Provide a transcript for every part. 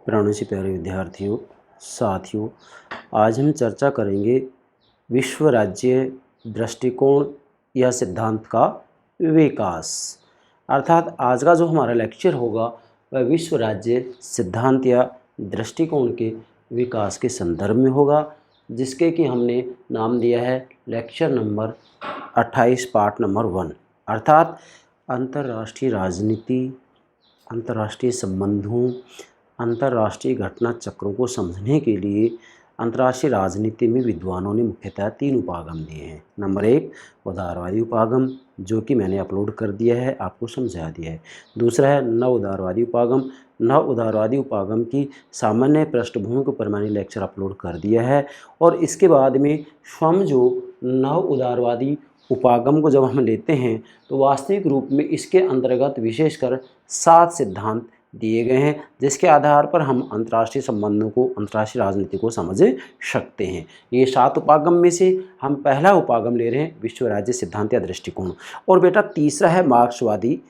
प्राणों से प्यारे विद्यार्थियों, साथियों, आज हम चर्चा करेंगे विश्व राज्य दृष्टिकोण या सिद्धांत का विकास। अर्थात आज का जो हमारा लेक्चर होगा वह विश्व राज्य सिद्धांत या दृष्टिकोण के विकास के संदर्भ में होगा, जिसके कि हमने नाम दिया है लेक्चर नंबर 28 पार्ट नंबर 1। अर्थात अंतर्राष्ट्रीय राजनीति, अंतर्राष्ट्रीय संबंधों, अंतर्राष्ट्रीय घटना चक्रों को समझने के लिए अंतर्राष्ट्रीय राजनीति में विद्वानों ने मुख्यतः 3 उपागम दिए हैं। नंबर 1 उदारवादी उपागम, जो कि मैंने अपलोड कर दिया है, आपको समझा दिया है। दूसरा है नव उदारवादी उपागम। नव उदारवादी उपागम की सामान्य पृष्ठभूमि के ऊपर मैंने लेक्चर अपलोड कर दिया है। और इसके बाद में स्वयं जो नव उदारवादी उपागम को जब हम लेते हैं तो वास्तविक रूप में इसके अंतर्गत विशेषकर 7 सिद्धांत दिए गए हैं, जिसके आधार पर हम अंतर्राष्ट्रीय संबंधों को, अंतर्राष्ट्रीय राजनीति को समझ सकते हैं। ये 7 उपागम में से हम पहला उपागम ले रहे हैं विश्व राज्य सिद्धांत या दृष्टिकोण। और बेटा तीसरा है मार्क्सवादी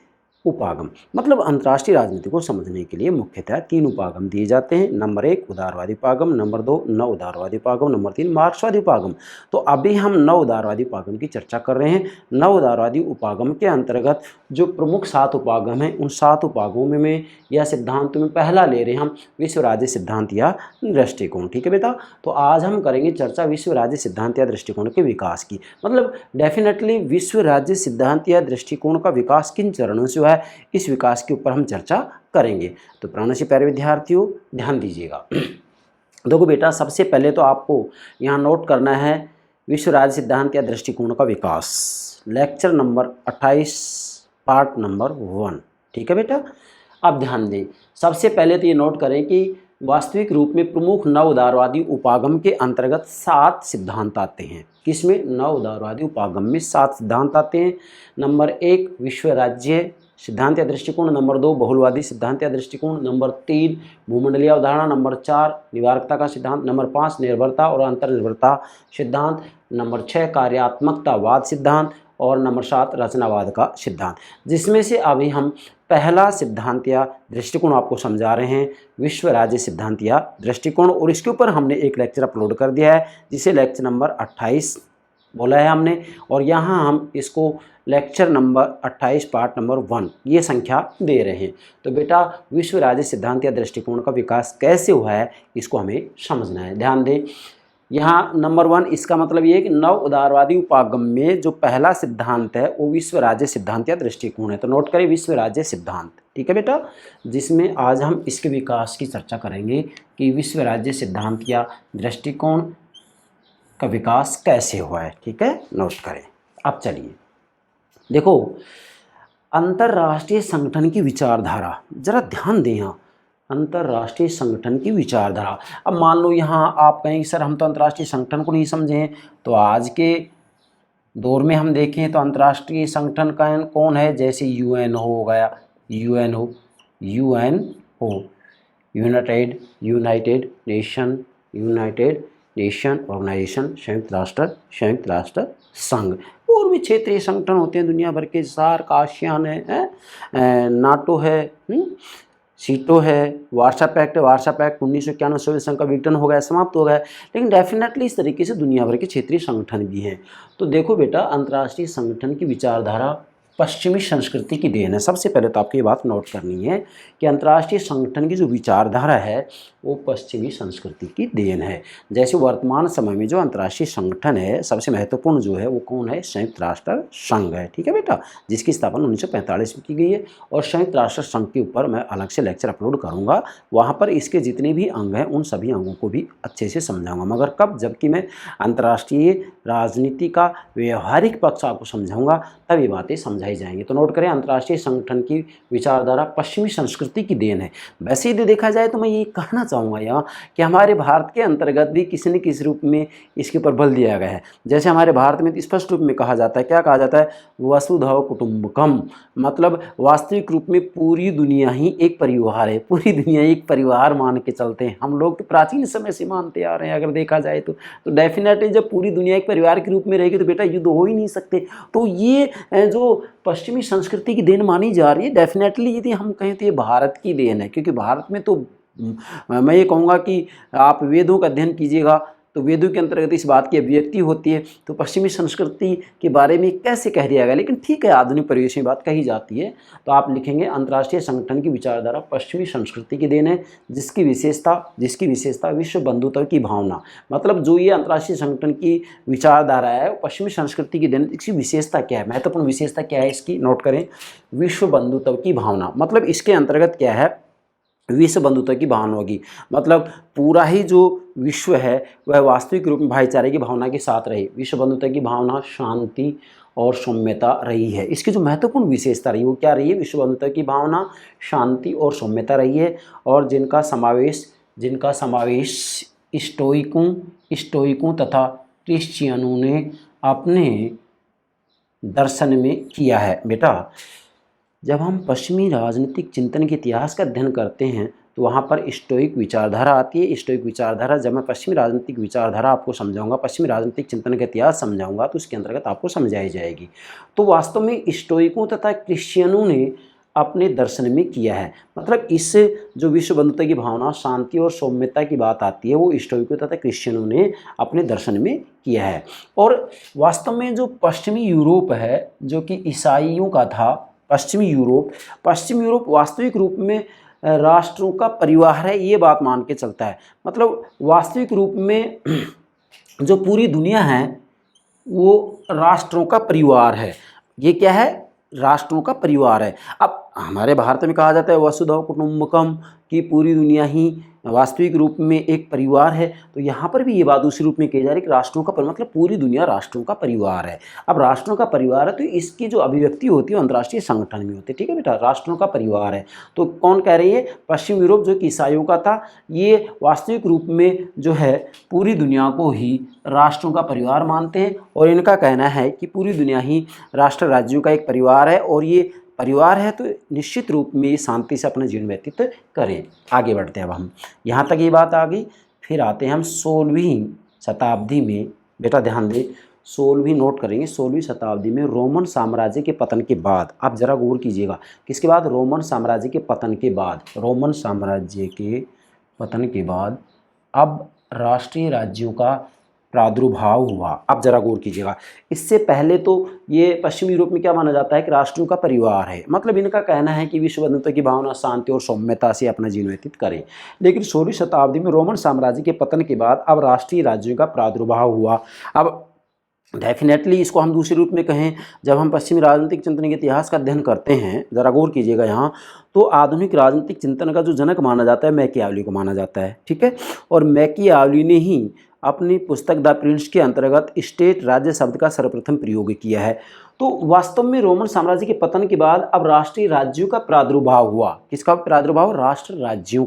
उपागम। मतलब अंतर्राष्ट्रीय राजनीति को समझने के लिए मुख्यतः 3 उपागम दिए जाते हैं। नंबर 1 उदारवादी उपागम, नंबर 2 नव उदारवादी उपागम, नंबर 3 मार्क्सवादी उपागम। तो अभी हम नव उदारवादी उपागम की चर्चा कर रहे हैं। नव उदारवादी उपागम के अंतर्गत जो प्रमुख 7 उपागम हैं, उन 7 उपागमों में या सिद्धांतों में पहला ले रहे हैं हम विश्व राज्य सिद्धांत या दृष्टिकोण। ठीक है बेटा, तो आज हम करेंगे चर्चा विश्व राज्य सिद्धांत या दृष्टिकोण के विकास की। मतलब डेफिनेटली विश्व राज्य सिद्धांत या दृष्टिकोण का विकास किन चरणों से हुआ है, इस विकास के ऊपर हम चर्चा करेंगे। तो प्राणों से प्यारे विद्यार्थियों ध्यान दीजिएगा। देखो बेटा, सबसे पहले तो आपको यहाँ नोट करना है विश्व राज्य सिद्धांत या दृष्टिकोण का विकास, लेक्चर नंबर 28 पार्ट नंबर 1। ठीक है बेटा, अब ध्यान दें। सबसे पहले तो ये नोट करें कि वास्तविक रूप में प्रमुख नव उदारवादी उपागम के अंतर्गत 7 सिद्धांत आते हैं। किसमें? नव उदारवादी उपागम में 7 सिद्धांत आते हैं। नंबर 1 विश्व राज्य सिद्धांत या दृष्टिकोण, नंबर 2 बहुलवादी सिद्धांत या दृष्टिकोण, नंबर 3 भूमंडलीय अवधारणा, नंबर 4 निवारकता का सिद्धांत, नंबर 5 निर्भरता और अंतर्निर्भरता सिद्धांत, नंबर 6 कार्यात्मकतावाद सिद्धांत और नंबर 7 रचनावाद का सिद्धांत। जिसमें से अभी हम पहला सिद्धांत या दृष्टिकोण आपको समझा रहे हैं विश्व राज्य सिद्धांत या दृष्टिकोण। और इसके ऊपर हमने एक लेक्चर अपलोड कर दिया है, जिसे लेक्चर नंबर 28 बोला है हमने। और यहाँ हम इसको लेक्चर नंबर 28 पार्ट नंबर 1 ये संख्या दे रहे हैं। तो बेटा विश्व राज्य सिद्धांत या दृष्टिकोण का विकास कैसे हुआ है, इसको हमें समझना है। ध्यान दें, यहाँ नंबर 1 इसका मतलब ये है कि नव उदारवादी उपागम में जो पहला सिद्धांत है वो विश्व राज्य सिद्धांत या दृष्टिकोण है। तो नोट करें विश्व राज्य सिद्धांत। ठीक है बेटा, जिसमें आज हम इसके विकास की चर्चा करेंगे कि विश्व राज्य सिद्धांत या दृष्टिकोण का विकास कैसे हुआ है। ठीक है, नोट करें। अब चलिए देखो, अंतर्राष्ट्रीय संगठन की विचारधारा, जरा ध्यान दें यहाँ, अंतर्राष्ट्रीय संगठन की विचारधारा। अब मान लो यहाँ आप कहें सर हम तो अंतर्राष्ट्रीय संगठन को नहीं समझे, तो आज के दौर में हम देखें तो अंतर्राष्ट्रीय संगठन का कौन है, जैसे यूएन हो गया, यूएन हो यूनाइटेड नेशन ऑर्गेनाइजेशन, संयुक्त राष्ट्र संघ। और भी क्षेत्रीय संगठन होते हैं दुनिया भर के, सार्क, आसियान है, नाटो है, सीटो है, वार्सा पैक्ट 1991 सोवियत संघ का विघटन हो गया, समाप्त हो गया। लेकिन डेफिनेटली इस तरीके से दुनिया भर के क्षेत्रीय संगठन भी हैं। तो देखो बेटा, अंतर्राष्ट्रीय संगठन की विचारधारा पश्चिमी संस्कृति की देन है। सबसे पहले तो आपको ये बात नोट करनी है कि अंतर्राष्ट्रीय संगठन की जो विचारधारा है वो पश्चिमी संस्कृति की देन है। जैसे वर्तमान समय में जो अंतर्राष्ट्रीय संगठन है सबसे महत्वपूर्ण जो है वो कौन है, संयुक्त राष्ट्र संघ है। ठीक है बेटा, जिसकी स्थापना 1945 में की गई है। और संयुक्त राष्ट्र संघ के ऊपर मैं अलग से लेक्चर अपलोड करूँगा, वहाँ पर इसके जितने भी अंग हैं उन सभी अंगों को भी अच्छे से समझाऊँगा। मगर कब? जबकि मैं अंतर्राष्ट्रीय राजनीति का व्यवहारिक पक्ष आपको समझाऊँगा, तब ये बातें समझाई जाएंगी। तो नोट करें, अंतर्राष्ट्रीय संगठन की विचारधारा पश्चिमी संस्कृति की देन है। वैसे यदि देखा जाए तो मैं ये कहना चाहूँगा यहाँ कि हमारे भारत के अंतर्गत भी किसी न किसी रूप में इसके ऊपर बल दिया गया है। जैसे हमारे भारत में स्पष्ट रूप में कहा जाता है, क्या कहा जाता है, वसुधैव कुटुंबकम। मतलब वास्तविक रूप में पूरी दुनिया ही एक परिवार है, पूरी दुनिया एक परिवार मान के चलते हैं। हम लोग तो प्राचीन समय से मानते आ रहे हैं अगर देखा जाए तो डेफिनेटली जब पूरी दुनिया एक परिवार के रूप में रहेगी तो बेटा युद्ध हो ही नहीं सकते। तो ये जो पश्चिमी संस्कृति की देन मानी जा रही है, डेफिनेटली यदि हम कहें तो ये भारत की देन है, क्योंकि भारत में तो मैं ये कहूँगा कि आप वेदों का अध्ययन कीजिएगा तो वेदों के अंतर्गत इस बात की अभिव्यक्ति होती है, तो पश्चिमी संस्कृति के बारे में कैसे कह दिया गया, लेकिन ठीक है आधुनिक परिवेश में बात कही जाती है। तो आप लिखेंगे अंतर्राष्ट्रीय संगठन की विचारधारा पश्चिमी संस्कृति की देन है, जिसकी विशेषता विश्व बंधुत्व की भावना। मतलब जो ये अंतर्राष्ट्रीय संगठन की विचारधारा है वो पश्चिमी संस्कृति की देन, इसकी विशेषता क्या है, महत्वपूर्ण विशेषता क्या है इसकी, नोट करें, विश्व बंधुत्व की भावना। मतलब इसके अंतर्गत क्या है, विश्व बंधुत्व की भावना होगी। मतलब पूरा ही जो विश्व है वह वास्तविक रूप में भाईचारे की भावना के साथ रहे। विश्व बंधुत्व की भावना शांति और सौम्यता रही है। इसकी जो महत्वपूर्ण विशेषता रही वो क्या रही है, विश्व बंधुत्व की भावना शांति और सौम्यता रही है, और जिनका समावेश स्टोइकों तथा क्रिश्चियनों ने अपने दर्शन में किया है। बेटा जब हम पश्चिमी राजनीतिक चिंतन के इतिहास का अध्ययन करते हैं तो वहाँ पर स्टोइक विचारधारा आती है। स्टोइक विचारधारा, जब मैं पश्चिमी राजनीतिक विचारधारा आपको समझाऊंगा, पश्चिमी राजनीतिक चिंतन का इतिहास समझाऊंगा, तो उसके अंतर्गत आपको समझाई जाएगी। तो वास्तव में स्टोइकों तथा क्रिश्चियनों ने अपने दर्शन में किया है। मतलब इस जो विश्व बंधुत्व की भावना, शांति और सौम्यता की बात आती है वो स्टोइकों तथा क्रिश्चियनों ने अपने दर्शन में किया है। और वास्तव में जो पश्चिमी यूरोप है जो कि ईसाइयों का था, पश्चिम यूरोप वास्तविक रूप में राष्ट्रों का परिवार है, ये बात मान के चलता है। मतलब वास्तविक रूप में जो पूरी दुनिया है वो राष्ट्रों का परिवार है। ये क्या है, राष्ट्रों का परिवार है। अब हमारे भारत में कहा जाता है वसुधैव कुटुंबकम, कि पूरी दुनिया ही वास्तविक रूप में एक परिवार है। तो यहाँ पर भी ये बात उसी रूप में कही जा रही है कि राष्ट्रों का परिवार, मतलब पूरी दुनिया राष्ट्रों का परिवार है। अब राष्ट्रों का परिवार है तो इसकी जो अभिव्यक्ति होती है अंतर्राष्ट्रीय संगठन में होती है। ठीक है बेटा, राष्ट्रों का परिवार है। तो कौन कह रही है, पश्चिम यूरोप जो कि ईसाइयों का था, ये वास्तविक रूप में जो है पूरी दुनिया को ही राष्ट्रों का परिवार मानते हैं, और इनका कहना है कि पूरी दुनिया ही राष्ट्र राज्यों का एक परिवार है, और ये परिवार है तो निश्चित रूप में शांति से अपना जीवन व्यतीत करें। आगे बढ़ते हैं अब हम, यहाँ तक ये बात आ गई। फिर आते हैं हम 16वीं शताब्दी में। बेटा ध्यान दें, 16वीं नोट करेंगे, 16वीं शताब्दी में रोमन साम्राज्य के पतन के बाद, आप जरा गौर कीजिएगा, किसके बाद, रोमन साम्राज्य के पतन के बाद, रोमन साम्राज्य के पतन के बाद अब राष्ट्रीय राज्यों का प्रादुर्भाव हुआ। अब जरा गौर कीजिएगा, इससे पहले तो ये पश्चिमी यूरोप में क्या माना जाता है कि राष्ट्रों का परिवार है। मतलब इनका कहना है कि विश्व बंधुत्व की भावना, शांति और सौम्यता से अपना जीवन व्यतीत करें। लेकिन 16वीं शताब्दी में रोमन साम्राज्य के पतन के बाद अब राष्ट्रीय राज्यों का प्रादुर्भाव हुआ। अब डेफिनेटली इसको हम दूसरे रूप में कहें, जब हम पश्चिमी राजनीतिक चिंतन के इतिहास का अध्ययन करते हैं, जरा गौर कीजिएगा यहाँ, तो आधुनिक राजनीतिक चिंतन का जो जनक माना जाता है मैकियावली को माना जाता है। ठीक है, और मैकियावली ने ही अपनी पुस्तक द प्रिंस के अंतर्गत स्टेट, राज्य शब्द का सर्वप्रथम प्रयोग किया है। तो वास्तव में रोमन साम्राज्य के पतन के बाद अब राष्ट्रीय राज्यों का प्रादुर्भाव हुआ। किसका प्रादुर्भाव, राष्ट्र राज्यों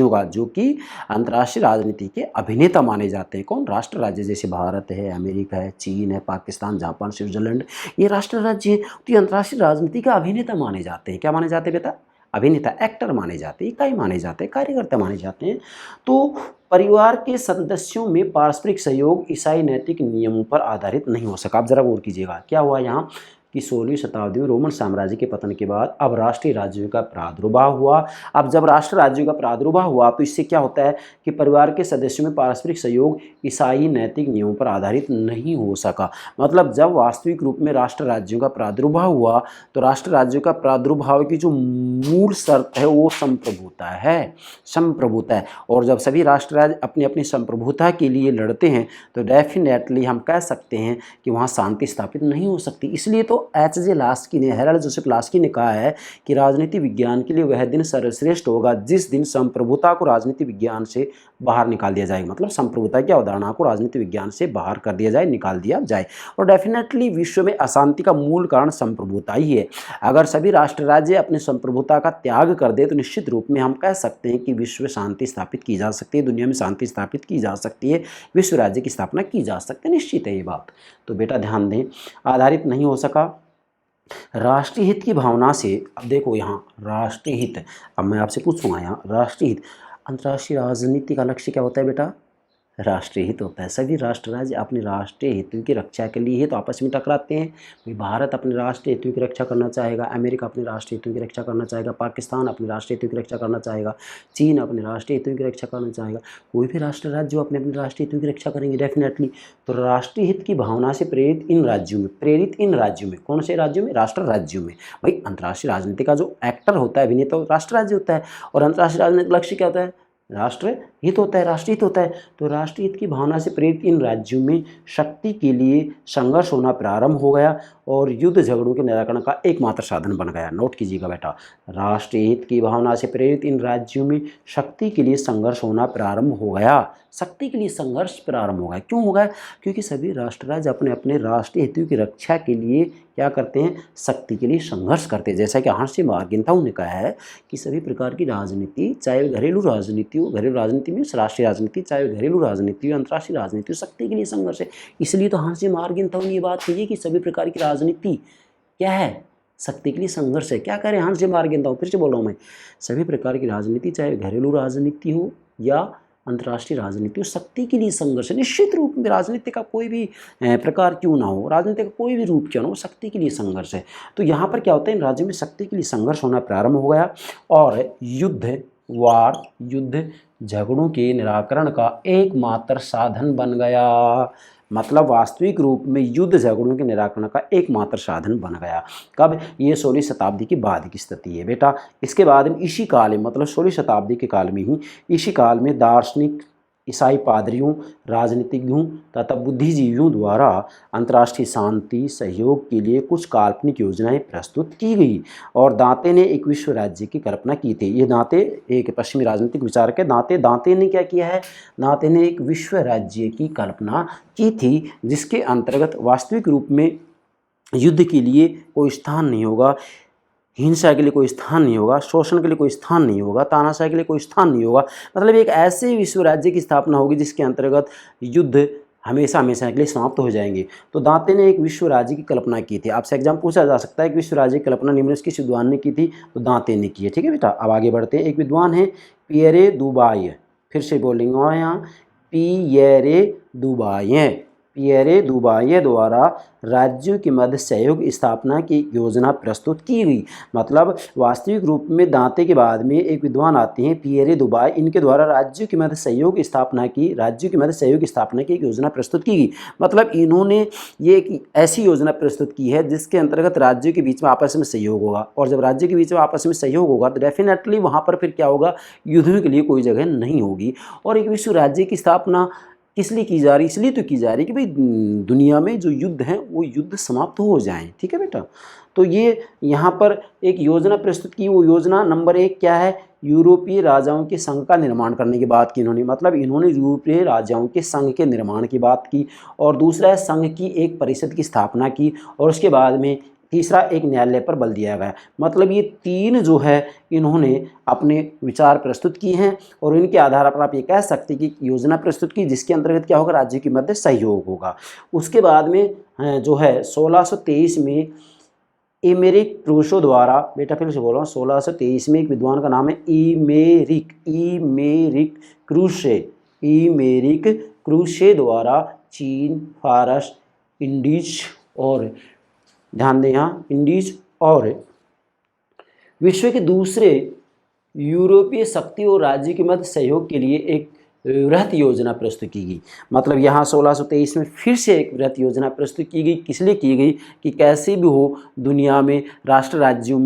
का, जो कि अंतर्राष्ट्रीय राजनीति के अभिनेता माने जाते हैं। कौन, राष्ट्र राज्य, जैसे भारत है, अमेरिका है, चीन है, पाकिस्तान, जापान, स्विट्जरलैंड, ये राष्ट्र राज्य हैं। तो ये अंतर्राष्ट्रीय राजनीति का अभिनेता माने जाते हैं। क्या माने जाते हैं बेटा, अभिनेता, एक्टर माने जाते हैं, इकाई माने जाते हैं, कार्यकर्ता माने जाते हैं। तो परिवार के सदस्यों में पारस्परिक सहयोग ईसाई नैतिक नियमों पर आधारित नहीं हो सका। आप जरा गौर कीजिएगा, क्या हुआ यहाँ कि 16वीं शताब्दी में रोमन साम्राज्य के पतन के बाद अब राष्ट्रीय राज्यों का प्रादुर्भाव हुआ। अब जब राष्ट्र राज्यों का प्रादुर्भाव हुआ तो इससे क्या होता है कि परिवार के सदस्यों में पारस्परिक सहयोग ईसाई नैतिक नियमों पर आधारित नहीं हो सका। मतलब जब वास्तविक रूप में राष्ट्र राज्यों का प्रादुर्भाव हुआ तो राष्ट्र राज्यों का प्रादुर्भाव की जो मूल शर्त है वो संप्रभुता है, और जब सभी राष्ट्र राज्य अपनी अपनी संप्रभुता के लिए लड़ते हैं तो डेफिनेटली हम कह सकते हैं कि वहाँ शांति स्थापित नहीं हो सकती। इसलिए तो H.J. लास्की ने, हेराल्ड जोसेफ लास्की ने कहा है कि राजनीति विज्ञान के लिए वह दिन सर्वश्रेष्ठ होगा जिस दिन संप्रभुता को राजनीति विज्ञान से बाहर निकाल दिया जाए। मतलब संप्रभुता की अवधारणा को राजनीति विज्ञान से बाहर कर दिया जाए, निकाल दिया जाए। और डेफिनेटली विश्व में अशांति का मूल कारण संप्रभुता ही है। अगर सभी राष्ट्र राज्य अपनी संप्रभुता का त्याग कर दे तो निश्चित रूप में हम कह सकते हैं कि विश्व में शांति स्थापित की जा सकती है, दुनिया में शांति स्थापित की जा सकती है, विश्व राज्य की स्थापना की जा सकती है। निश्चित है ये बात। तो बेटा ध्यान दें, आधारित नहीं हो सका राष्ट्रीय हित की भावना से। अब देखो यहाँ राष्ट्रीय हित, अब मैं आपसे पूछूंगा यहाँ राष्ट्रीय हित, अंतर्राष्ट्रीय राजनीति का लक्ष्य क्या होता है बेटा, राष्ट्रीय हित होता है। सभी राष्ट्र राज्य अपने राष्ट्रीय हितों की रक्षा के लिए ही तो आपस में टकराते हैं। भाई भारत अपने राष्ट्रीय हितों की रक्षा करना चाहेगा, अमेरिका अपने राष्ट्रीय हितों की रक्षा करना चाहेगा, पाकिस्तान अपने राष्ट्रीय हितों की रक्षा करना चाहेगा, चीन अपने राष्ट्रीय हितों की रक्षा करना चाहेगा, कोई भी राष्ट्र राज्य जो अपने अपने राष्ट्रीय हितों की रक्षा करेंगे डेफिनेटली। तो राष्ट्रीय हित की भावना से प्रेरित इन राज्यों में कौन से राज्यों में? राष्ट्र राज्यों में। भाई अंतर्राष्ट्रीय राजनीति का जो एक्टर होता है अभिनेता वो राष्ट्र राज्य होता है, और अंतर्राष्ट्रीय राजनीतिक लक्ष्य क्या होता है? राष्ट्र हित होता है, राष्ट्रीय हित होता है। तो राष्ट्रीय हित की भावना से प्रेरित इन राज्यों में शक्ति के लिए संघर्ष होना प्रारंभ हो गया और युद्ध झगड़ों के निराकरण का एकमात्र साधन बन गया। नोट कीजिएगा बेटा, राष्ट्रीय हित की भावना से प्रेरित इन राज्यों में शक्ति के लिए संघर्ष होना प्रारंभ हो गया। शक्ति के लिए संघर्ष प्रारंभ हो गया। क्यों हो गया? क्योंकि सभी राष्ट्र राज्य अपने अपने राष्ट्रीय हितों की रक्षा के लिए क्या करते हैं? शक्ति के लिए संघर्ष करते हैं। जैसा कि हांसी मार्गेंताउ ने कहा है कि सभी प्रकार की राजनीति, चाहे घरेलू राजनीति हो, घरेलू राजनीति में राष्ट्रीय राजनीति, चाहे घरेलू राजनीति हो, अंतर्राष्ट्रीय राजनीति हो, शक्ति के लिए संघर्ष है। इसलिए तो हांसी मार्गेंताउ ने ये बात कही है कि सभी प्रकार की राजनीति क्या है? शक्ति के लिए संघर्ष है। क्या कह रहे हैं हांसी मार्गेंताउ? फिर से बोल रहा हूँ मैं, सभी प्रकार की राजनीति, चाहे घरेलू राजनीति हो या अंतर्राष्ट्रीय राजनीति हो, शक्ति के लिए संघर्ष है। निश्चित रूप में राजनीति का कोई भी प्रकार क्यों ना हो, राजनीति का कोई भी रूप क्यों ना हो, शक्ति के लिए संघर्ष है। तो यहाँ पर क्या होता है? इन राज्यों में शक्ति के लिए संघर्ष होना प्रारंभ हो गया और युद्ध झगड़ों के निराकरण का एकमात्र साधन बन गया। मतलब वास्तविक रूप में युद्ध झगड़ों के निराकरण का एकमात्र साधन बन गया। कब? ये 16वीं शताब्दी की बाद की स्थिति है बेटा। इसके बाद में इसी काल में, मतलब 16वीं शताब्दी के काल में ही, इसी काल में दार्शनिक, ईसाई पादरियों, राजनीतिज्ञों तथा बुद्धिजीवियों द्वारा अंतर्राष्ट्रीय शांति सहयोग के लिए कुछ काल्पनिक योजनाएं प्रस्तुत की गई और दांते ने एक विश्व राज्य की कल्पना की थी। ये दांते एक पश्चिमी राजनीतिक विचारक है। दांते ने क्या किया है? दांते ने एक विश्व राज्य की कल्पना की थी जिसके अंतर्गत वास्तविक रूप में युद्ध के लिए कोई स्थान नहीं होगा, हिंसा के लिए कोई स्थान नहीं होगा, शोषण के लिए कोई स्थान नहीं होगा, तानाशाही के लिए कोई स्थान नहीं होगा। मतलब एक ऐसे विश्व राज्य की स्थापना होगी जिसके अंतर्गत युद्ध हमेशा हमेशा के लिए समाप्त हो जाएंगे। तो दांते ने एक विश्व राज्य की कल्पना की थी। आपसे एग्जाम पूछा जा सकता है कि विश्व राज्य की कल्पना निम्नलिखित किस विद्वान ने की थी? तो दांते ने की है। ठीक है बेटा, अब आगे बढ़ते हैं। एक विद्वान है पियरे दुबाई, फिर से बोलेंगे यहाँ, पियरे दुबाई द्वारा राज्यों के मध्य सहयोग स्थापना की योजना प्रस्तुत की गई। मतलब वास्तविक रूप में दांते के बाद में एक विद्वान आते हैं पियरे दुबाई, इनके द्वारा राज्यों के मध्य सहयोग स्थापना की एक योजना प्रस्तुत की गई। मतलब इन्होंने ये एक ऐसी योजना प्रस्तुत की है जिसके अंतर्गत राज्यों के बीच में आपस में सहयोग होगा, और जब राज्य के बीच में आपस में सहयोग होगा तो डेफिनेटली वहाँ पर फिर क्या होगा? युद्ध के लिए कोई जगह नहीं होगी। और एक विश्व राज्य की स्थापना किस लिए की जा रही? इसलिए तो की जा रही कि भाई दुनिया में जो युद्ध हैं वो युद्ध समाप्त हो जाएं। ठीक है बेटा, तो ये यहाँ पर एक योजना प्रस्तुत की। वो योजना नंबर 1 क्या है? यूरोपीय राजाओं के संघ का निर्माण करने की बात की इन्होंने। मतलब इन्होंने यूरोपीय राजाओं के संघ के निर्माण की बात की, और दूसरा है संघ की एक परिषद की स्थापना की, और उसके बाद में तीसरा एक न्यायालय पर बल दिया गया। मतलब ये 3 जो है इन्होंने अपने विचार प्रस्तुत किए हैं, और इनके आधार पर आप ये कह सकते हैं कि योजना प्रस्तुत की जिसके अंतर्गत क्या होगा? राज्य के मध्य सहयोग होगा। उसके बाद में जो है 1623 में इमेरिक क्रूशो द्वारा, बेटा फिर से बोल रहा हूँ, 1623 में एक विद्वान का नाम है इमेरिक क्रूशे द्वारा चीन, फारस, इंडीज और ध्यान दें यहाँ इंडीज और विश्व के दूसरे यूरोपीय शक्ति और राज्य के मध्य सहयोग के लिए एक वृहत योजना प्रस्तुत की गई। मतलब यहाँ 1623 में फिर से एक वृहत योजना प्रस्तुत की गई। किस लिए की गई? कि कैसे भी हो दुनिया में राष्ट्र राज्यों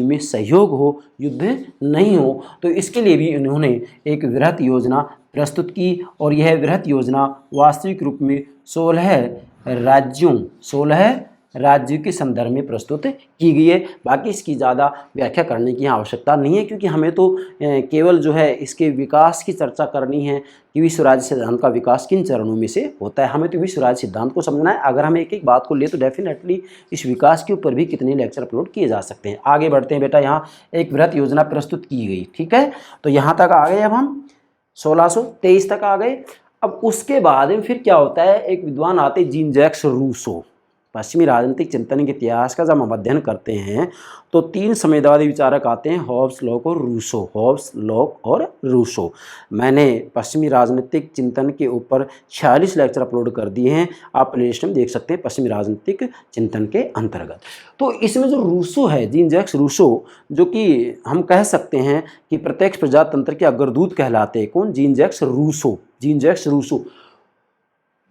में सहयोग हो, युद्ध नहीं हो। तो इसके लिए भी इन्होंने एक वृहत योजना प्रस्तुत की, और यह वृहत योजना वास्तविक रूप में 16 राज्यों के संदर्भ में प्रस्तुत की गई है। बाकी इसकी ज़्यादा व्याख्या करने की आवश्यकता नहीं है, क्योंकि हमें तो केवल जो है इसके विकास की चर्चा करनी है कि विश्व राज्य सिद्धांत का विकास किन चरणों में से होता है। हमें तो विश्व राज्य सिद्धांत को समझना है। अगर हम एक एक बात को ले तो डेफिनेटली इस विकास के ऊपर भी कितने लेक्चर अपलोड किए जा सकते हैं। आगे बढ़ते हैं बेटा, यहाँ एक वृहत योजना प्रस्तुत की गई। ठीक है, तो यहाँ तक आ गए। अब हम 1623 तक आ गए। अब उसके बाद में फिर क्या होता है? एक विद्वान आते जीन जैक्स रूसो। पश्चिमी राजनीतिक चिंतन के इतिहास का जब हम अध्ययन करते हैं तो 3 संवेदवादी विचारक आते हैं, हॉब्स, लॉक और रूसो। हॉब्स, लॉक और रूसो। मैंने पश्चिमी राजनीतिक चिंतन के ऊपर 46 लेक्चर अपलोड कर दिए हैं, आप प्लेलिस्ट में देख सकते हैं पश्चिमी राजनीतिक चिंतन के अंतर्गत। तो इसमें जो रूसो है, जीन जैक्स रूसो, जो कि हम कह सकते हैं कि प्रत्यक्ष प्रजातंत्र के अग्रदूत कहलाते हैं। कौन? Jean Jacques Rousseau. Jean Jacques Rousseau.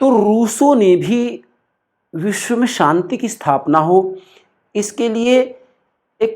तो रूसो ने भी विश्व में शांति की स्थापना हो, इसके लिए एक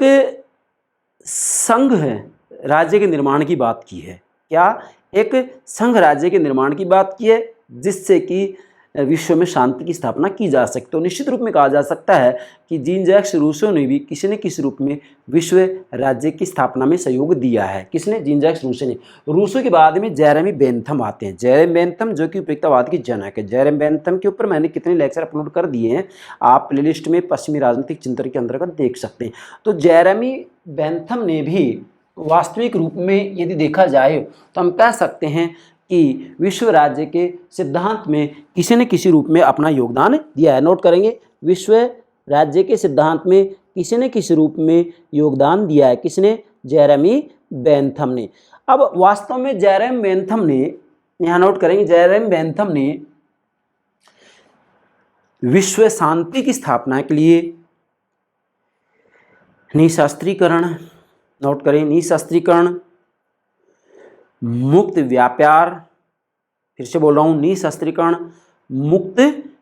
संघ है राज्य के निर्माण की बात की है। क्या? एक संघ राज्य के निर्माण की बात की है, जिससे कि विश्व में शांति की स्थापना की जा सकती है। तो निश्चित रूप में कहा जा सकता है कि जीन जैक्स रूसो ने भी किसी न किसी रूप में विश्व राज्य की स्थापना में सहयोग दिया है। किसने? जीन जैक्स रूसो ने। रूसो के बाद में जेरेमी बेंथम आते हैं। जेरेमी बेंथम जो कि उपयुक्तवाद की जनक है। जेरेमी बेंथम के ऊपर मैंने कितने लेक्चर अपलोड कर दिए हैं, आप प्लेलिस्ट में पश्चिमी राजनीतिक चिंतन के अंतर्गत देख सकते हैं। तो जेरेमी बेंथम ने भी वास्तविक रूप में यदि देखा जाए तो हम कह सकते हैं कि विश्व राज्य के सिद्धांत में किसी न किसी रूप में अपना योगदान दिया है। नोट करेंगे, विश्व राज्य के सिद्धांत में किसी न किसी रूप में योगदान दिया है। किसने? जेरेमी बेंथम ने। अब वास्तव में जेरेमी बेंथम ने, यहाँ नोट करेंगे, जेरेमी बेंथम ने विश्व शांति की स्थापना के लिए निशस्त्रीकरण, नोट करें, निशस्त्रीकरण, मुक्त व्यापार, फिर से बोल रहा हूँ, निशस्त्रीकरण, मुक्त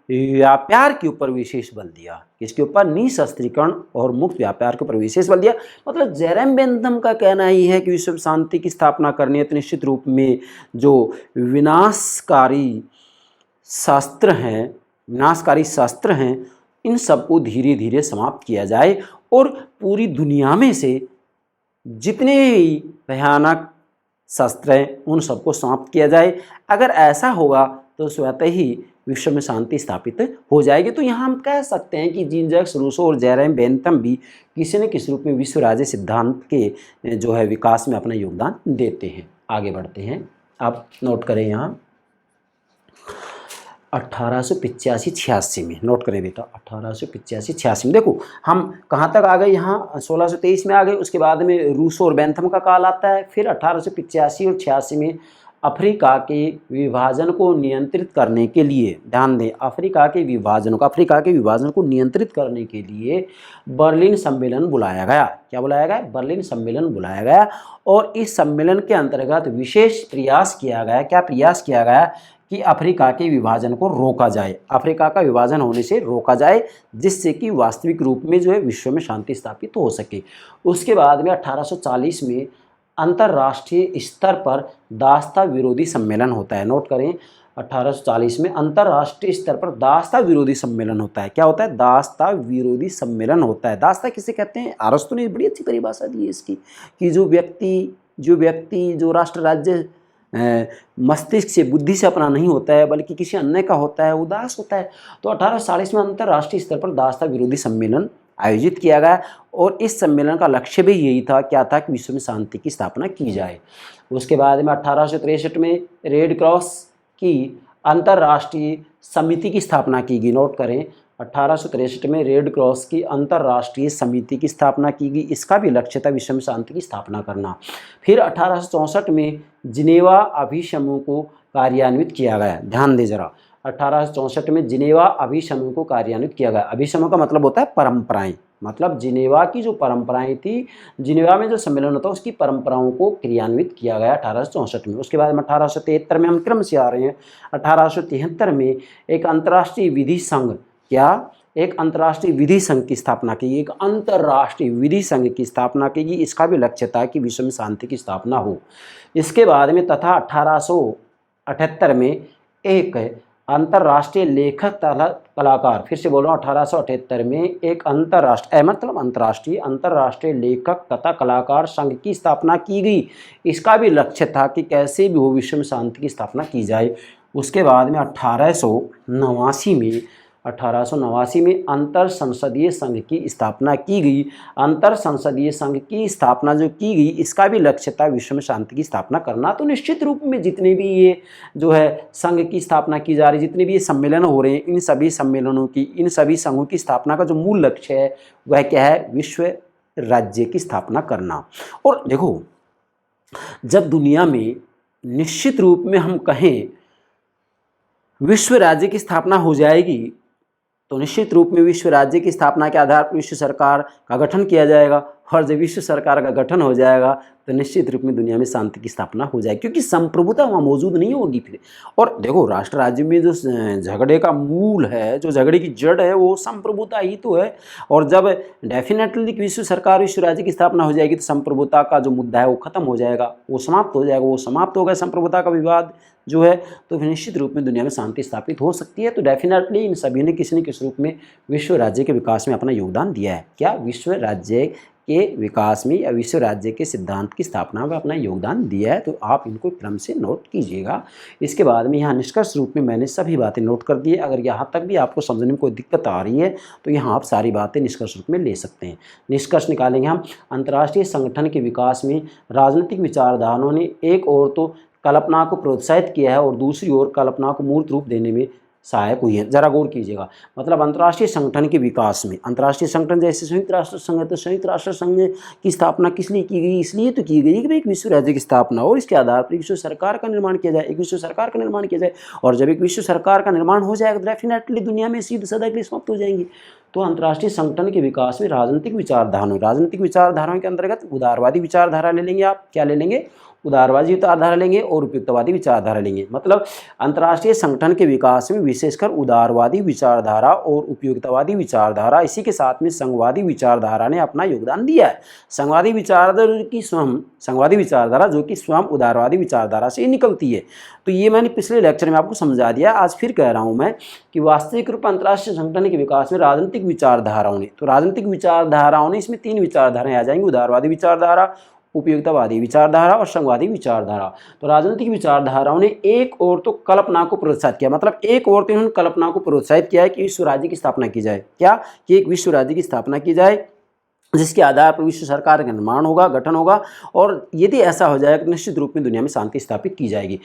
व्यापार के ऊपर विशेष बल दिया। किसके ऊपर? निशस्त्रीकरण और मुक्त व्यापार के ऊपर विशेष बल दिया। मतलब जेरेमी बेंथम का कहना ही है कि विश्व शांति की स्थापना करनी है तो निश्चित रूप में जो विनाशकारी शास्त्र हैं, इन सबको धीरे धीरे समाप्त किया जाए और पूरी दुनिया में से जितने भी भयानक शस्त्र हैं उन सबको समाप्त किया जाए। अगर ऐसा होगा तो स्वतः ही विश्व में शांति स्थापित हो जाएगी। तो यहाँ हम कह सकते हैं कि जीन जैक्स रूसो और जेरेमी बेंथम भी किसी न किसी रूप में विश्व राज्य सिद्धांत के जो है विकास में अपना योगदान देते हैं। आगे बढ़ते हैं, आप नोट करें यहाँ 1885-86 में, नोट करें बेटा, 1885-86 में। देखो हम कहाँ तक आ गए, यहाँ 1623 में आ गए। उसके बाद में रूसो और बेंथम का काल आता है। फिर 1885 और 86 में अफ्रीका के विभाजन को नियंत्रित करने के लिए, ध्यान दें, अफ्रीका के विभाजन को नियंत्रित करने के लिए बर्लिन सम्मेलन बुलाया गया। क्या बुलाया गया? बर्लिन सम्मेलन बुलाया गया। और इस सम्मेलन के अंतर्गत विशेष प्रयास किया गया। क्या प्रयास किया गया? कि अफ्रीका के विभाजन को रोका जाए, अफ्रीका का विभाजन होने से रोका जाए, जिससे कि वास्तविक रूप में जो है विश्व में शांति स्थापित हो सके। उसके बाद में 1840 में अंतर्राष्ट्रीय स्तर पर दासता विरोधी सम्मेलन होता है। नोट करें, 1840 में अंतर्राष्ट्रीय स्तर पर दासता विरोधी सम्मेलन होता है। क्या होता है? दासता विरोधी सम्मेलन होता है। दासता किसे कहते हैं? अरस्तु ने बड़ी अच्छी परिभाषा दी है इसकी, कि जो व्यक्ति जो राष्ट्र राज्य मस्तिष्क से, बुद्धि से अपना नहीं होता है बल्कि किसी अन्य का होता है, उदास होता है। तो 1840 में अंतर्राष्ट्रीय स्तर पर दासता विरोधी सम्मेलन आयोजित किया गया और इस सम्मेलन का लक्ष्य भी यही था। क्या था? कि विश्व में शांति की स्थापना की जाए। उसके बाद में 1863 में रेड क्रॉस की अंतर्राष्ट्रीय समिति की स्थापना की गई। नोट करें, 1863 में रेड क्रॉस की अंतर्राष्ट्रीय समिति की स्थापना की गई। इसका भी लक्ष्य था विश्व में शांति की स्थापना करना। फिर 1864 में जिनेवा अभिसमूह को कार्यान्वित किया गया। ध्यान दे जरा, 1864 में जिनेवा अभिसमूह को कार्यान्वित किया गया। अभिसमूह का मतलब होता है परंपराएं, मतलब जिनेवा की जो परंपराएं थी, जिनेवा में जो सम्मेलन होता है उसकी परंपराओं को क्रियान्वित किया गया 1864 में। उसके बाद में 1873 में हम क्रम से आ रहे हैं। 1873 में एक अंतर्राष्ट्रीय विधि संघ, क्या? एक अंतर्राष्ट्रीय विधि संघ की स्थापना की गई। एक अंतर्राष्ट्रीय विधि संघ की स्थापना की गई। इसका भी लक्ष्य था कि विश्व में शांति की स्थापना हो। इसके बाद में तथा 1878 में एक अंतर्राष्ट्रीय लेखक कलाकार, फिर से बोल रहा हूँ, 1878 में एक अंतर्राष्ट्रीय लेखक तथा कलाकार संघ की स्थापना की गई। इसका भी लक्ष्य था कि कैसे भी हो विश्व में शांति की स्थापना की जाए। उसके बाद में 1889 में 1889 में अंतर संसदीय संघ की स्थापना की गई। अंतर संसदीय संघ की स्थापना जो की गई, इसका भी लक्ष्य था विश्व में शांति की स्थापना करना। तो निश्चित रूप में जितने भी ये जो है संघ की स्थापना की जा रही, जितने भी ये सम्मेलन हो रहे हैं, इन सभी सम्मेलनों की, इन सभी संघों की स्थापना का जो मूल लक्ष्य है वह क्या है? विश्व राज्य की स्थापना करना। और देखो, जब दुनिया में निश्चित रूप में हम कहें विश्व राज्य की स्थापना हो जाएगी, तो निश्चित रूप में विश्व राज्य की स्थापना के आधार पर विश्व सरकार का गठन किया जाएगा, और जब विश्व सरकार का गठन हो जाएगा तो निश्चित रूप में दुनिया में शांति की स्थापना हो जाएगी, क्योंकि संप्रभुता वहाँ मौजूद नहीं होगी फिर। और देखो, राष्ट्र राज्य में जो झगड़े का मूल है, जो झगड़े की जड़ है, वो संप्रभुता ही तो है। और जब डेफिनेटली विश्व सरकार, विश्व राज्य की स्थापना हो जाएगी तो संप्रभुता का जो मुद्दा है वो खत्म हो जाएगा, वो समाप्त हो जाएगा, वो समाप्त हो गया संप्रभुता का विवाद जो है, तो फिर निश्चित रूप में दुनिया में शांति स्थापित हो सकती है। तो डेफिनेटली इन सभी ने किसी न किसी रूप में विश्व राज्य के विकास में अपना योगदान दिया है। क्या? विश्व राज्य के विकास में या विश्व राज्य के सिद्धांत की स्थापना में अपना योगदान दिया है। तो आप इनको क्रम से नोट कीजिएगा। इसके बाद में यहाँ निष्कर्ष रूप में मैंने सभी बातें नोट कर दी है। अगर यहाँ तक भी आपको समझने में कोई दिक्कत आ रही है तो यहाँ आप सारी बातें निष्कर्ष रूप में ले सकते हैं। निष्कर्ष निकालेंगे हम। अंतर्राष्ट्रीय संगठन के विकास में राजनीतिक विचारधाराओं ने एक ओर तो कल्पना को प्रोत्साहित किया है और दूसरी ओर कल्पना को मूर्त रूप देने में सहायक हुई है। जरा गौर कीजिएगा। मतलब अंतर्राष्ट्रीय संगठन के विकास में, अंतर्राष्ट्रीय संगठन जैसे संयुक्त राष्ट्र संघ है, तो संयुक्त राष्ट्र संघ की स्थापना किस लिए की गई? इसलिए तो की गई कि एक विश्व राज्य की स्थापना और इसके आधार पर विश्व सरकार का निर्माण किया जाए, एक विश्व सरकार का निर्माण किया जाए। और जब एक विश्व सरकार का निर्माण हो जाएगा तो डेफिनेटली दुनिया में सीध सदा के लिए समाप्त हो जाएंगी। तो अंतर्राष्ट्रीय संगठन के विकास में राजनीतिक विचारधाराओं के अंतर्गत उदारवादी विचारधारा ले लेंगे। आप क्या ले लेंगे? उदारवादी विचारधारा लेंगे और उपयुक्तवादी विचारधारा लेंगे। मतलब अंतर्राष्ट्रीय संगठन के विकास में विशेषकर उदारवादी विचारधारा और उपयुक्तवादी विचारधारा, इसी के साथ में संघवादी विचारधारा ने अपना योगदान दिया है। संघवादी विचारधारा जो कि स्वयं उदारवादी विचारधारा से निकलती है। तो ये मैंने पिछले लेक्चर में आपको समझा दिया। आज फिर कह रहा हूँ मैं कि वास्तविक रूप अंतर्राष्ट्रीय संगठन के विकास में राजनीतिक विचारधाराओं ने, तो राजनीतिक विचारधाराओं ने, इसमें 3 विचारधाराएं आ जाएंगी: उदारवादी विचारधारा, उपयुक्तवादी विचारधारा और संघवादी विचारधारा। तो राजनीतिक विचारधाराओं ने एक ओर तो कल्पना को प्रोत्साहित किया, मतलब एक ओर तो इन्होंने कल्पना को प्रोत्साहित किया है कि विश्व राज्य की स्थापना की जाए। क्या? कि एक विश्व राज्य की स्थापना की जाए जिसके आधार पर विश्व सरकार का निर्माण होगा, गठन होगा, और यदि ऐसा हो जाए तो निश्चित रूप में दुनिया में शांति स्थापित की जाएगी,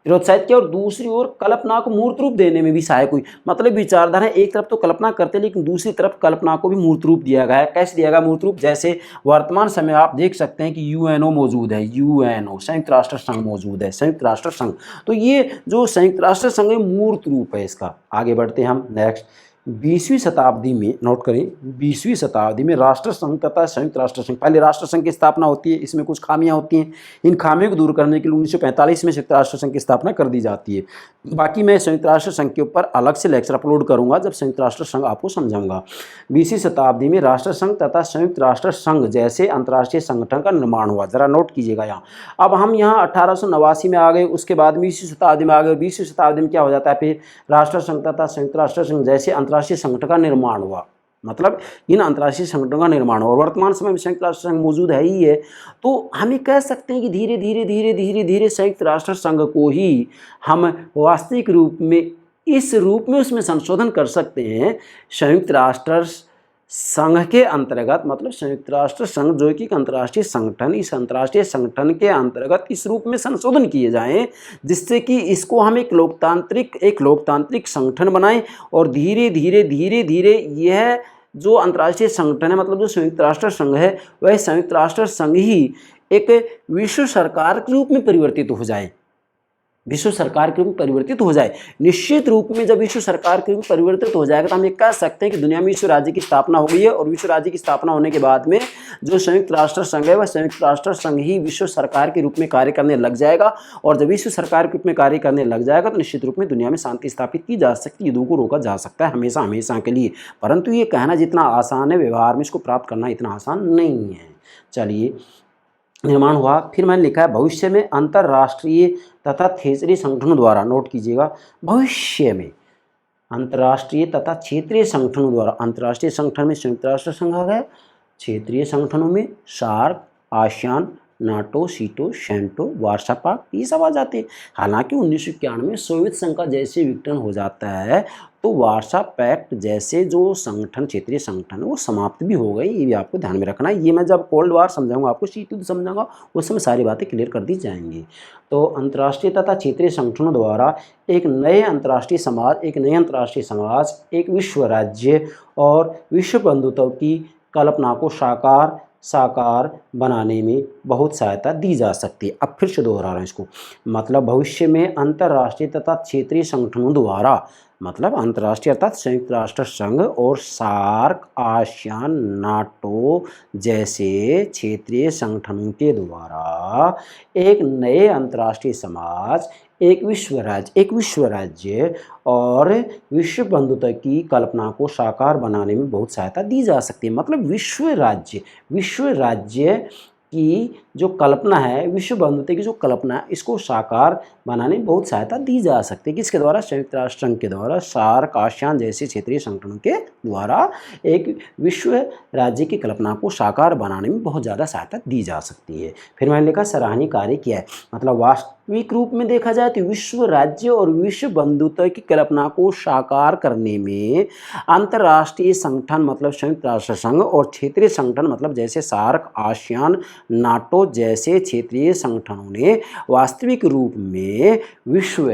प्रोत्साहित किया। और दूसरी ओर कल्पना को मूर्त रूप देने में भी सहायक हुई। मतलब विचारधारा एक तरफ तो कल्पना करते लेकिन दूसरी तरफ कल्पना को भी मूर्त रूप दिया गया है। कैसे दिया गया मूर्त रूप? जैसे वर्तमान समय आप देख सकते हैं कि यूएनओ मौजूद है, यूएनओ संयुक्त राष्ट्र संघ मौजूद है, संयुक्त राष्ट्र संघ। तो ये जो संयुक्त राष्ट्र संघ है मूर्त रूप है इसका। आगे बढ़ते हैं हम नेक्स्ट। 20वीं शताब्दी में, नोट करें, 20वीं शताब्दी में राष्ट्र संघ तथा संयुक्त राष्ट्र संघ, पहले राष्ट्र संघ की स्थापना होती है, इसमें कुछ खामियां होती हैं। इन खामियों को दूर करने के लिए 1945 में संयुक्त राष्ट्र संघ की स्थापना कर दी जाती है। बाकी मैं संयुक्त राष्ट्र संघ के ऊपर अलग से लेक्चर अपलोड करूंगा जब संयुक्त राष्ट्र संघ आपको समझाऊंगा। 20वीं शताब्दी में राष्ट्र संघ तथा संयुक्त राष्ट्र संघ जैसे अंतर्राष्ट्रीय संगठन का निर्माण हुआ। जरा नोट कीजिएगा यहाँ। अब हम यहाँ 1889 में आ गए, उसके बाद 20वीं शताब्दी में आ गए। 20वीं शताब्दी में क्या हो जाता है? फिर राष्ट्र संघ तथा संयुक्त राष्ट्र संघ जैसे अंतर्राष्ट्रीय संगठन का निर्माण हुआ। मतलब इन अंतर्राष्ट्रीय संगठनों का निर्माण हुआ और वर्तमान समय में संयुक्त राष्ट्र संघ मौजूद है ही है। तो हम ये कह सकते हैं कि धीरे धीरे संयुक्त राष्ट्र संघ को ही हम वास्तविक रूप में इस रूप में उसमें संशोधन कर सकते हैं। संयुक्त राष्ट्र संघ के अंतर्गत, मतलब संयुक्त राष्ट्र संघ जो कि अंतर्राष्ट्रीय संगठन, इस अंतर्राष्ट्रीय संगठन के अंतर्गत इस रूप में संशोधन किए जाएं जिससे कि इसको हम एक लोकतांत्रिक संगठन बनाएं और धीरे धीरे यह जो अंतर्राष्ट्रीय संगठन है, मतलब जो संयुक्त राष्ट्र संघ है, वह संयुक्त राष्ट्र संघ ही एक विश्व सरकार के रूप में परिवर्तित हो जाए, विश्व सरकार के रूप में परिवर्तित हो जाए। निश्चित रूप में जब विश्व सरकार के रूप में परिवर्तित हो जाएगा तो हम ये कह सकते हैं कि दुनिया में विश्व राज्य की स्थापना हो गई है। और विश्व राज्य की स्थापना होने के बाद में जो संयुक्त राष्ट्र संघ है वह संयुक्त राष्ट्र संघ ही विश्व सरकार के रूप में कार्य करने लग जाएगा। और जब विश्व सरकार के रूप में कार्य करने लग जाएगा तो निश्चित रूप में दुनिया में शांति स्थापित की जा सकती है, युद्धों को रोका जा सकता है हमेशा के लिए। परंतु ये कहना जितना आसान है, व्यवहार में इसको प्राप्त करना इतना आसान नहीं है। चलिए, निर्माण हुआ। फिर मैंने लिखा है भविष्य में अंतर्राष्ट्रीय तथा क्षेत्रीय संगठनों द्वारा, नोट कीजिएगा, भविष्य में अंतर्राष्ट्रीय तथा क्षेत्रीय संगठनों द्वारा, अंतर्राष्ट्रीय संगठन में संयुक्त राष्ट्र संघ आ गया, क्षेत्रीय संगठनों में सार्क, आसियान, नाटो, सीटो, सेंटो, वार्सा पक्ष, ये सब आ जाते हैं। हालांकि 1991 में सोवियत संघ का जैसे विघटन हो जाता है तो वार्सा पैक्ट जैसे जो संगठन, क्षेत्रीय संगठन, वो समाप्त भी हो गए। ये भी आपको ध्यान में रखना है। ये मैं जब कोल्ड वार समझाऊंगा, आपको शीत युद्ध समझाऊंगा, उस समय सारी बातें क्लियर कर दी जाएंगी। तो अंतर्राष्ट्रीय तथा क्षेत्रीय संगठनों द्वारा एक नए अंतर्राष्ट्रीय समाज, एक विश्व राज्य और विश्व बंधुत्व की कल्पना को साकार बनाने में बहुत सहायता दी जा सकती है। अब फिर से दोहरा रहा हूँ इसको, मतलब भविष्य में अंतर्राष्ट्रीय तथा क्षेत्रीय संगठनों द्वारा, मतलब अंतर्राष्ट्रीय अर्थात संयुक्त राष्ट्र संघ और सार्क, आसियान, नाटो जैसे क्षेत्रीय संगठनों के द्वारा एक नए अंतर्राष्ट्रीय समाज, एक विश्व राज्य और विश्व बंधुत्व की कल्पना को साकार बनाने में बहुत सहायता दी जा सकती है। मतलब विश्व राज्य की जो कल्पना है, विश्व बंधुत्व की जो कल्पना है, इसको साकार बनाने में बहुत सहायता दी जा सकती है। किसके द्वारा? संयुक्त राष्ट्र संघ के द्वारा, सार्क, आसियान जैसे क्षेत्रीय संगठनों के द्वारा एक विश्व राज्य की कल्पना को साकार बनाने में बहुत ज़्यादा सहायता दी जा सकती है। फिर मैंने लिखा सराहनीय कार्य किया है। मतलब वास्तविक रूप में देखा जाए तो विश्व राज्य और विश्व बंधुत्व की कल्पना को साकार करने में अंतर्राष्ट्रीय संगठन मतलब संयुक्त राष्ट्र संघ और क्षेत्रीय संगठन मतलब जैसे सार्क, आसियान, नाटो जैसे क्षेत्रीय संगठनों ने वास्तविक रूप में विश्व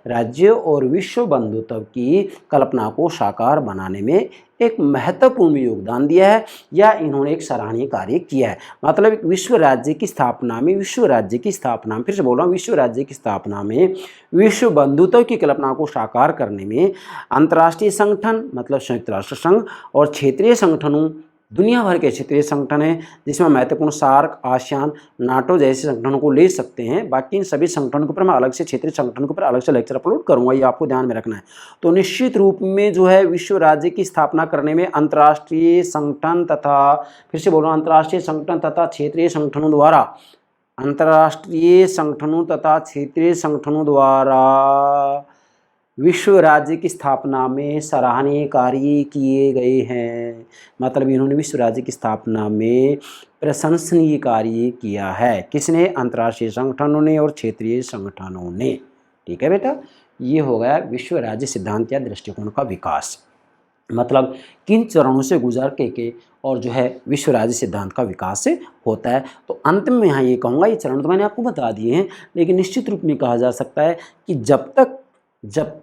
राज्य और विश्व बंधुत्व की कल्पना को साकार बनाने में एक महत्वपूर्ण योगदान दिया है या इन्होंने एक सराहनीय कार्य किया है। मतलब एक विश्व राज्य की स्थापना में, फिर से बोल रहा हूँ, विश्व राज्य की स्थापना में विश्व बंधुत्व की कल्पना को साकार करने में अंतर्राष्ट्रीय संगठन मतलब संयुक्त राष्ट्र संघ और क्षेत्रीय संगठनों, दुनिया भर के क्षेत्रीय संगठन हैं जिसमें महत्वपूर्ण सार्क, आसियान, नाटो जैसे संगठनों को ले सकते हैं। बाकी इन सभी संगठनों के ऊपर मैं अलग से, क्षेत्रीय संगठनों के ऊपर अलग से लेक्चर अपलोड करूंगा, ये आपको ध्यान में रखना है। तो निश्चित रूप में जो है विश्व राज्य की स्थापना करने में अंतर्राष्ट्रीय संगठन तथा, फिर से बोल रहा हूँ, अंतर्राष्ट्रीय संगठन तथा क्षेत्रीय संगठनों द्वारा, अंतर्राष्ट्रीय संगठनों तथा क्षेत्रीय संगठनों द्वारा विश्व राज्य की स्थापना में सराहनीय कार्य किए गए हैं। मतलब इन्होंने विश्व राज्य की स्थापना में प्रशंसनीय कार्य किया है। किसने? अंतर्राष्ट्रीय संगठनों ने और क्षेत्रीय संगठनों ने। ठीक है बेटा, ये हो गया विश्व राज्य सिद्धांत या दृष्टिकोण का विकास। मतलब किन चरणों से गुजर के और जो है विश्व राज्य सिद्धांत का विकास होता है। तो अंत में यहाँ ये कहूँगा, ये चरण तो मैंने आपको बता दिए हैं, लेकिन निश्चित रूप में कहा जा सकता है कि जब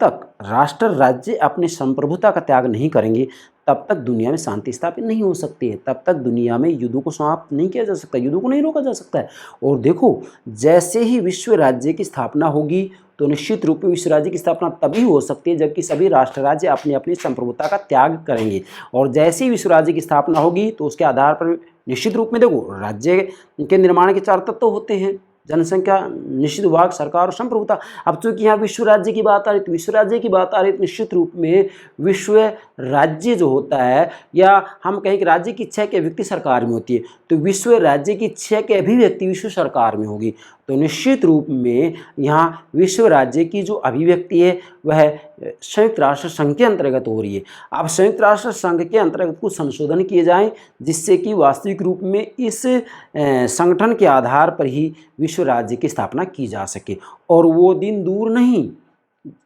तक राष्ट्र राज्य अपनी संप्रभुता का त्याग नहीं करेंगे तब तक दुनिया में शांति स्थापित नहीं हो सकती है, तब तक दुनिया में युद्धों को समाप्त नहीं किया जा सकता, युद्धों को नहीं रोका जा सकता है। और देखो, जैसे ही विश्व राज्य की स्थापना होगी तो निश्चित रूप में विश्व राज्य की स्थापना तभी हो सकती है जबकि सभी राष्ट्र राज्य अपनी अपनी संप्रभुता का त्याग करेंगे। और जैसे ही विश्व राज्य की स्थापना होगी तो उसके आधार पर निश्चित रूप में देखो, राज्य के निर्माण के 4 तत्व होते हैं: जनसंख्या, निश्चित विभाग, सरकार और संप्रभुता। अब चूंकि यहाँ विश्व राज्य की बात आ रही, तो विश्व राज्य की बात आ रही तो निश्चित रूप में विश्व राज्य जो होता है, या हम कहें कि राज्य की इच्छा की अभिव्यक्ति सरकार में होती है, तो विश्व राज्य की इच्छा की अभिव्यक्ति विश्व सरकार में होगी। तो निश्चित रूप में यहाँ विश्व राज्य की जो अभिव्यक्ति है वह संयुक्त राष्ट्र संघ के अंतर्गत हो रही है। अब संयुक्त राष्ट्र संघ के अंतर्गत कुछ संशोधन किए जाएं जिससे कि वास्तविक रूप में इस संगठन के आधार पर ही विश्व राज्य की स्थापना की जा सके। और वो दिन दूर नहीं,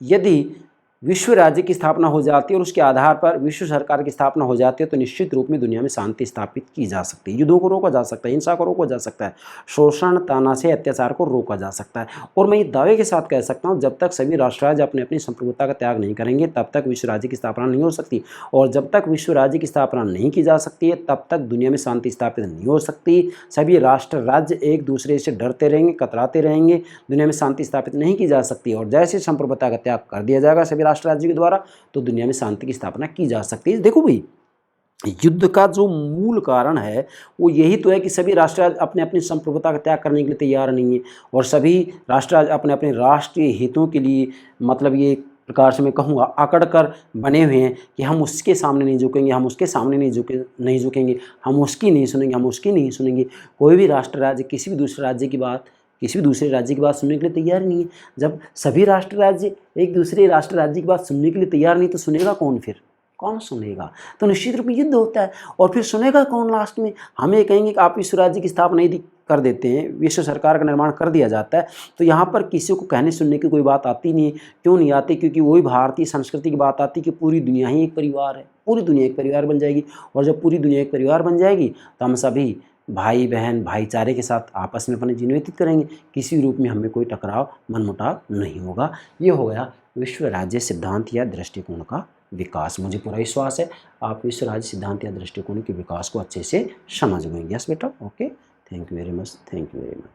यदि विश्व राज्य की स्थापना हो जाती है और उसके आधार पर विश्व सरकार की स्थापना हो जाती है तो निश्चित रूप में दुनिया में शांति स्थापित की जा सकती है, युद्धों को रोका जा सकता है, हिंसा को रोका जा सकता है, शोषण, तानाशाही, अत्याचार को रोका जा सकता है। और मैं ये दावे के साथ कह सकता हूँ, जब तक सभी राष्ट्र राज्य अपनी अपनी संप्रभुता का त्याग नहीं करेंगे तब तक विश्व राज्य की स्थापना नहीं हो सकती। और जब तक विश्व राज्य की स्थापना नहीं की जा सकती है तब तक दुनिया में शांति स्थापित नहीं हो सकती। सभी राष्ट्र राज्य एक दूसरे से डरते रहेंगे, कतराते रहेंगे, दुनिया में शांति स्थापित नहीं की जा सकती। और जैसे संप्रभुता का त्याग कर दिया जाएगा सभी राष्ट्र राज्य के द्वारा तो दुनिया में शांति की स्थापना की जा सकती है। देखो भाई, युद्ध का जो मूल कारण है वो यही तो है कि सभी राष्ट्र राज्य अपने अपनी संप्रभुता का त्याग करने के लिए तैयार नहीं है और सभी राष्ट्र राज्य अपने अपने राष्ट्रीय हितों के लिए, मतलब ये प्रकार से मैं कहूँगा, अकड़ कर बने हुए हैं कि हम उसके सामने नहीं झुकेंगे, हम उसके सामने नहीं झुकेंगे, हम उसकी नहीं सुनेंगे, हम उसकी नहीं सुनेंगे। कोई भी राष्ट्र राज्य किसी भी दूसरे राज्य की बात, किसी भी दूसरे राज्य की बात सुनने के लिए तैयार नहीं है। जब सभी राष्ट्र राज्य एक दूसरे राष्ट्र राज्य की बात सुनने के लिए तैयार नहीं तो सुनेगा कौन? फिर कौन सुनेगा? तो निश्चित रूप में युद्ध होता है। और फिर सुनेगा कौन लास्ट में? हम ये कहेंगे कि आप विश्व राज्य की स्थापना यदि कर देते हैं, विश्व सरकार का निर्माण कर दिया जाता है, तो यहाँ पर किसी को कहने सुनने की कोई बात आती नहीं है। क्यों नहीं आती? क्योंकि वही भारतीय संस्कृति की बात आती है कि पूरी दुनिया ही एक परिवार है, पूरी दुनिया एक परिवार बन जाएगी। और जब पूरी दुनिया एक परिवार बन जाएगी तो हम सभी भाई बहन भाईचारे के साथ आपस में अपने जीवन व्यतीत करेंगे, किसी रूप में हमें कोई टकराव मनमुटाव नहीं होगा। ये हो गया विश्व राज्य सिद्धांत या दृष्टिकोण का विकास। मुझे पूरा विश्वास है आप विश्व राज्य सिद्धांत या दृष्टिकोण के विकास को अच्छे से समझ गए। यस बेटा, okay, thank you very much, thank you very much.